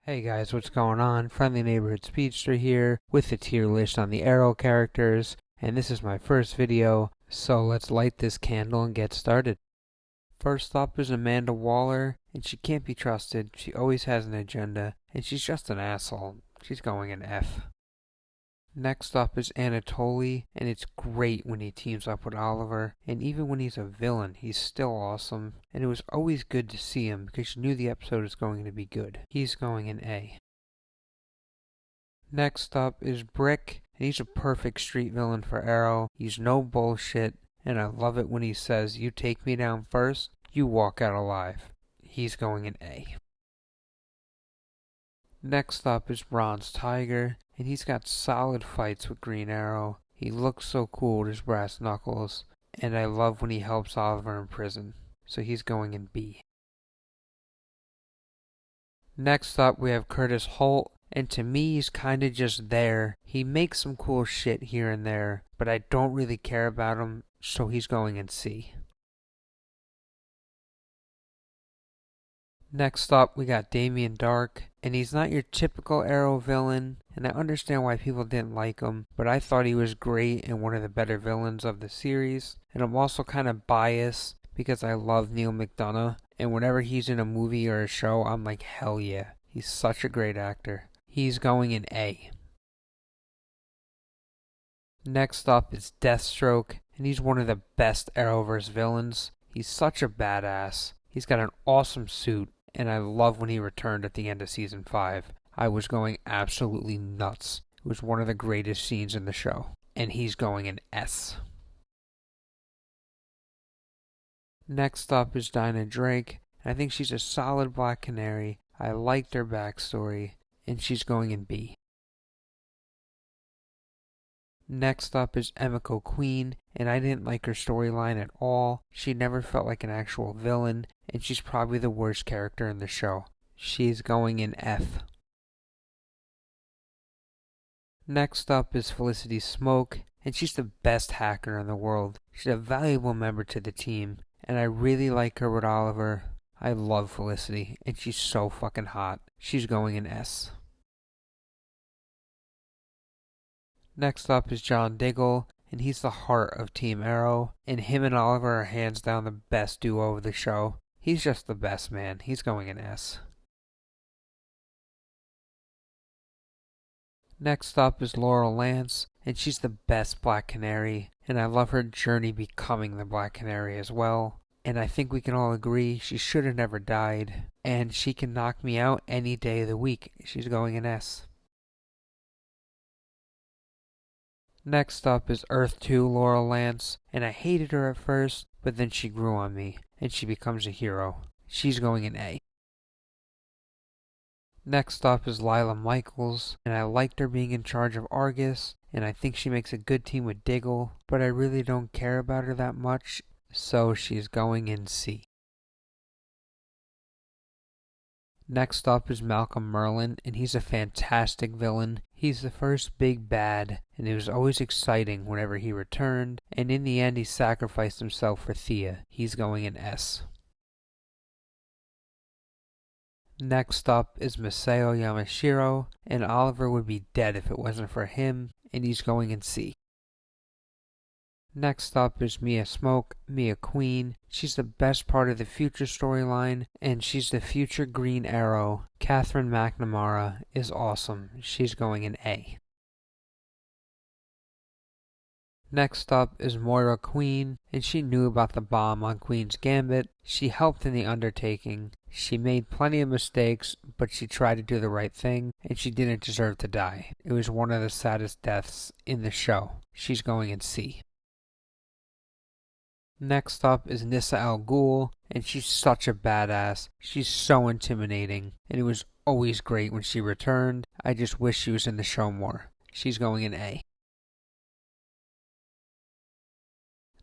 Hey guys, what's going on? Friendly Neighborhood Speedster here with the tier list on the Arrow characters, and this is my first video, so let's light this candle and get started. First up is Amanda Waller, and she can't be trusted. She always has an agenda, and she's just an asshole. She's going in F. Next up is Anatoly, and it's great when he teams up with Oliver, and even when he's a villain, he's still awesome, and it was always good to see him because you knew the episode was going to be good. He's going in A. Next up is Brick, and he's a perfect street villain for Arrow. He's no bullshit, and I love it when he says, "You take me down first, you walk out alive." He's going in A. Next up is Bronze Tiger, and he's got solid fights with Green Arrow. He looks so cool with his brass knuckles, and I love when he helps Oliver in prison, so he's going in B. Next up we have Curtis Holt, and to me he's kinda just there. He makes some cool shit here and there, but I don't really care about him, so he's going in C. Next up, we got Damien Dark, and he's not your typical Arrow villain, and I understand why people didn't like him, but I thought he was great and one of the better villains of the series, and I'm also kind of biased because I love Neil McDonough, and whenever he's in a movie or a show, I'm like, hell yeah, he's such a great actor. He's going in A. Next up is Deathstroke, and he's one of the best Arrowverse villains. He's such a badass. He's got an awesome suit, and I love when he returned at the end of season 5. I was going absolutely nuts. It was one of the greatest scenes in the show. And he's going in S. Next up is Dinah Drake. I think she's a solid Black Canary. I liked her backstory, and she's going in B. Next up is Emiko Queen, and I didn't like her storyline at all. She never felt like an actual villain, and she's probably the worst character in the show. She's going in F. Next up is Felicity Smoke, and she's the best hacker in the world. She's a valuable member to the team, and I really like her with Oliver. I love Felicity, and she's so fucking hot. She's going in S. Next up is John Diggle, and he's the heart of Team Arrow, and him and Oliver are hands down the best duo of the show. He's just the best, man. He's going in S. Next up is Laurel Lance, and she's the best Black Canary, and I love her journey becoming the Black Canary as well. And I think we can all agree she should have never died, and she can knock me out any day of the week. She's going in S. Next up is Earth 2 Laurel Lance, and I hated her at first, but then she grew on me, and she becomes a hero. She's going in A. Next up is Lila Michaels, and I liked her being in charge of Argus, and I think she makes a good team with Diggle, but I really don't care about her that much, so she's going in C. Next up is Malcolm Merlyn, and he's a fantastic villain. He's the first big bad, and it was always exciting whenever he returned, and in the end he sacrificed himself for Thea. He's going in S. Next up is Masao Yamashiro, and Oliver would be dead if it wasn't for him, and he's going in C. Next up is Mia Smoke, Mia Queen. She's the best part of the future storyline, and she's the future Green Arrow. Catherine McNamara is awesome. She's going in A. Next up is Moira Queen, and she knew about the bomb on Queen's Gambit. She helped in the undertaking. She made plenty of mistakes, but she tried to do the right thing, and she didn't deserve to die. It was one of the saddest deaths in the show. She's going in C. Next up is Nyssa Al Ghul, and she's such a badass. She's so intimidating, and it was always great when she returned. I just wish she was in the show more. She's going in A.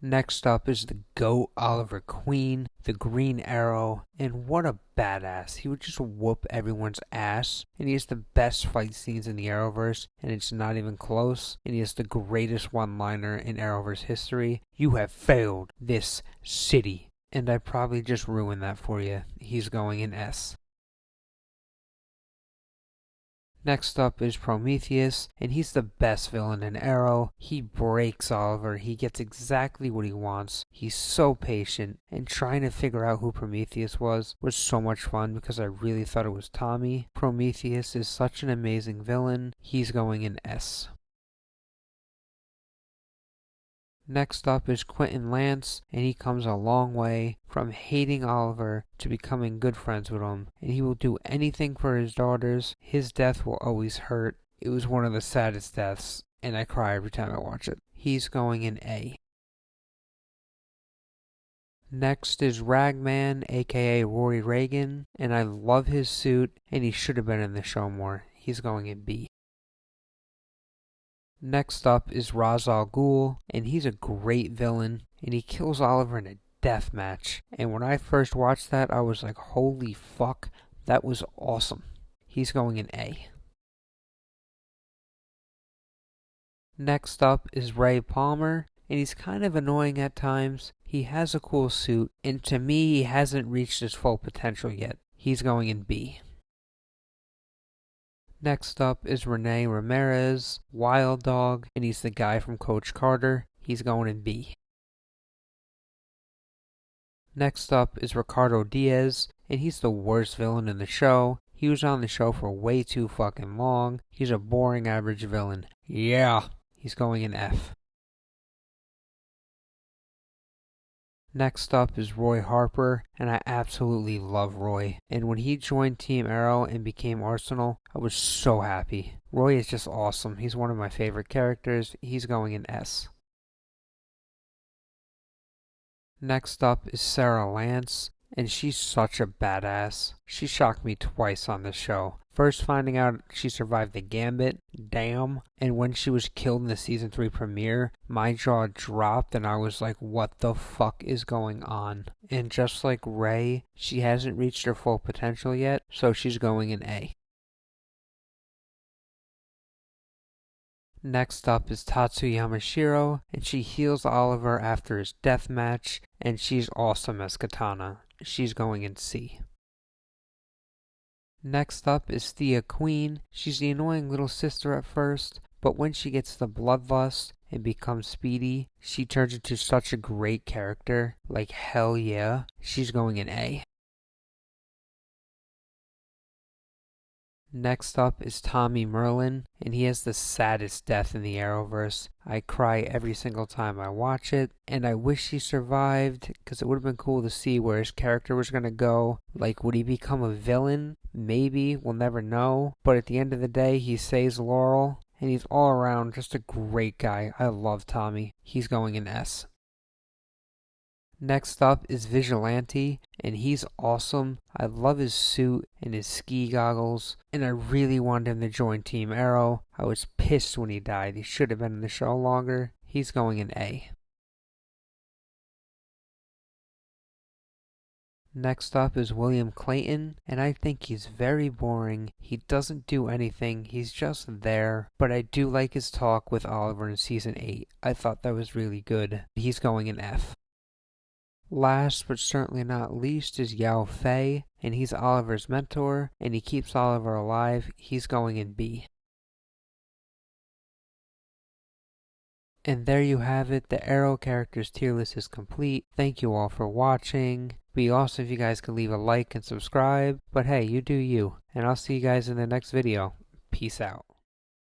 Next up is the GOAT Oliver Queen, the Green Arrow, and what a badass. He would just whoop everyone's ass, and he has the best fight scenes in the Arrowverse, and it's not even close, and he has the greatest one-liner in Arrowverse history. "You have failed this city." And I probably just ruined that for you. He's going in S. Next up is Prometheus, and he's the best villain in Arrow. He breaks Oliver, he gets exactly what he wants. He's so patient, and trying to figure out who Prometheus was so much fun because I really thought it was Tommy. Prometheus is such an amazing villain. He's going in S. Next up is Quentin Lance, and he comes a long way from hating Oliver to becoming good friends with him, and he will do anything for his daughters. His death will always hurt. It was one of the saddest deaths, and I cry every time I watch it. He's going in A. Next is Ragman, aka Rory Reagan, and I love his suit, and he should have been in the show more. He's going in B. Next up is Ra's al Ghul, and he's a great villain, and he kills Oliver in a death match. And when I first watched that, I was like, holy fuck, that was awesome. He's going in A. Next up is Ray Palmer, and he's kind of annoying at times. He has a cool suit, and to me, he hasn't reached his full potential yet. He's going in B. Next up is Rene Ramirez, Wild Dog, and he's the guy from Coach Carter. He's going in B. Next up is Ricardo Diaz, and he's the worst villain in the show. He was on the show for way too fucking long. He's a boring average villain. Yeah, he's going in F. Next up is Roy Harper, and I absolutely love Roy. And when he joined Team Arrow and became Arsenal, I was so happy. Roy is just awesome. He's one of my favorite characters. He's going in S. Next up is Sarah Lance, and she's such a badass. She shocked me twice on this show. First finding out she survived the Gambit, damn, and when she was killed in the season 3 premiere, my jaw dropped and I was like, what the fuck is going on? And just like Ray, she hasn't reached her full potential yet, so she's going in A. Next up is Tatsu Yamashiro, and she heals Oliver after his death match, and she's awesome as Katana. She's going in C. Next up is Thea Queen. She's the annoying little sister at first, but when she gets the bloodlust and becomes Speedy, she turns into such a great character. Like, hell yeah. She's going in A. Next up is Tommy Merlin, and he has the saddest death in the Arrowverse. I cry every single time I watch it, and I wish he survived, because it would have been cool to see where his character was going to go. Like, would he become a villain? Maybe, we'll never know. But at the end of the day, he saves Laurel, and he's all around just a great guy. I love Tommy. He's going in S. Next up is Vigilante, and he's awesome. I love his suit and his ski goggles, and I really wanted him to join Team Arrow. I was pissed when he died. He should have been in the show longer. He's going in A. Next up is William Clayton, and I think he's very boring. He doesn't do anything, he's just there. But I do like his talk with Oliver in Season 8. I thought that was really good. He's going in F. Last but certainly not least is Yao Fei, and he's Oliver's mentor, and he keeps Oliver alive. He's going in B. And there you have it, the Arrow characters tier list is complete. Thank you all for watching. Be awesome if you guys could leave a like and subscribe, but hey, you do you, and I'll see you guys in the next video. Peace out.